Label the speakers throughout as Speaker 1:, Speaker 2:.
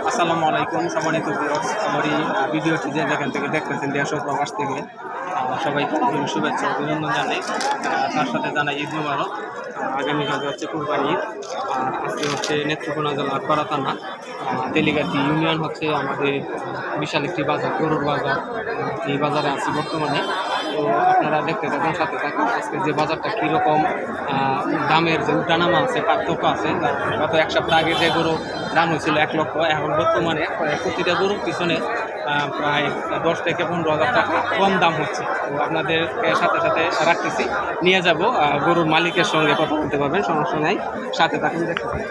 Speaker 1: আসসালামু আলাইকুম সম্মানিত ভিউয়ার্স, আমার এই ভিডিওটি যে যেখান থেকে দেখতেছেন দেশ ও প্রবাস থেকে সবাইকে শুভেচ্ছা অভিনন্দন জানাই। তার সাথে জানাই ঈদ মোবারক। আগামীকাল হচ্ছে কুরবানি ঈদ। আজকে হচ্ছে নেত্রকোনা জেলার পাড়া থানা তেলিগাতি ইউনিয়ন হচ্ছে আমাদের বিশাল একটি বাজার, গরুর বাজার। এই বাজারে আছি বর্তমানে। তো আপনারা দেখতে থাকুন, সাথে থাকুন। আজকে যে বাজারটা কীরকম দামের যে উঠানামা আছে, পার্থক্য আছে। গত এক সপ্তাহ আগে যে গরু দাম হয়েছিল 1 লক্ষ, এখন বর্তমানে প্রতিটা গরুর পিছনে প্রায় 10 থেকে 15,000 টাকা কম দাম হচ্ছে। তো আপনাদেরকে সাথে সাথে রাখতেছি, নিয়ে যাব গরুর মালিকের সঙ্গে কথা বলতে পারবেন, সমস্যা নাই। সাথে থাকুন, দেখতে পাবেন।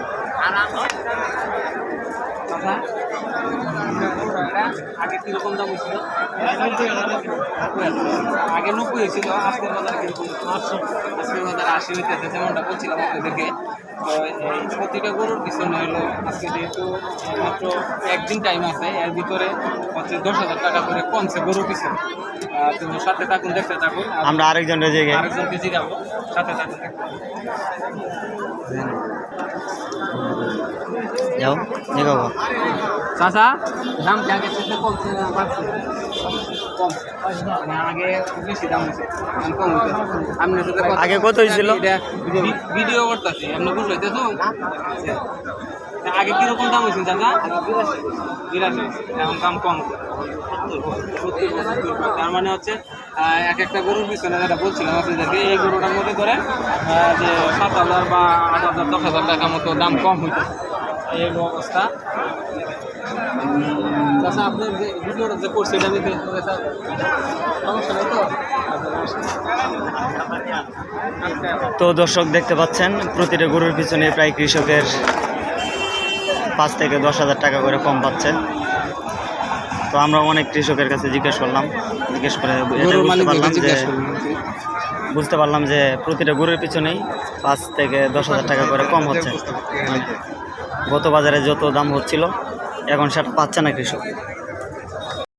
Speaker 1: আগে কীরকম দাম হয়েছিল? আগে 90 হয়েছিল। আজকের বাজার কীরকম? আজকের বাজার 80 হইতেছে, যেমনটা বলছিলাম আপনাদেরকে। প্রতিটা গরুর পিছনে হলো আজকে যেহেতু মাত্র একদিন টাইম আছে, এর ভিতরে হচ্ছে 10,000 টাকা করে কমছে গরুর পিছনে। তুমি সাথে থাকুন, দেখতে থাকুন।
Speaker 2: আমরা আরেকজনকে
Speaker 1: জিগাবো, সাথে থাকুন।
Speaker 2: যাও দেখাবো
Speaker 1: চাচা, দাম কি আগে থেকে কমছে না বাড়ছে? কমছে, মানে আগে বেশি দাম হয়েছে, কম হয়েছে। আপনার সাথে
Speaker 2: আগে কত হয়েছিল?
Speaker 1: ভিডিও করতেছি, আপনি বুঝতে আগে কিরকম দাম হয়েছিল চাচা? 82, এখন দাম কম। তার মানে হচ্ছে এক একটা গরুর পিছনে যেটা বলছিলাম আপনাদেরকে, এই গরুটার মধ্যে ধরেন যে 7,000 বা 8,000 10,000 টাকা মতো দাম কম হইতো। এই অবস্থা। আচ্ছা, আপনার যে ভিডিওটা যে করছে এটা নিতে সমস্যা নেই তো?
Speaker 2: তো দর্শক দেখতে পাচ্ছেন, প্রতিটা গরুর পিছনে প্রায় কৃষকের 5 থেকে 10,000 টাকা করে কম পাচ্ছে। তো আমরা অনেক কৃষকের কাছে জিজ্ঞেস করে বুঝতে পারলাম যে প্রতিটা গরুর পিছনেই 5 থেকে 10,000 টাকা করে কম হচ্ছে। গত বাজারে যত দাম হচ্ছিল এখন সেটা পাচ্ছে না কৃষক।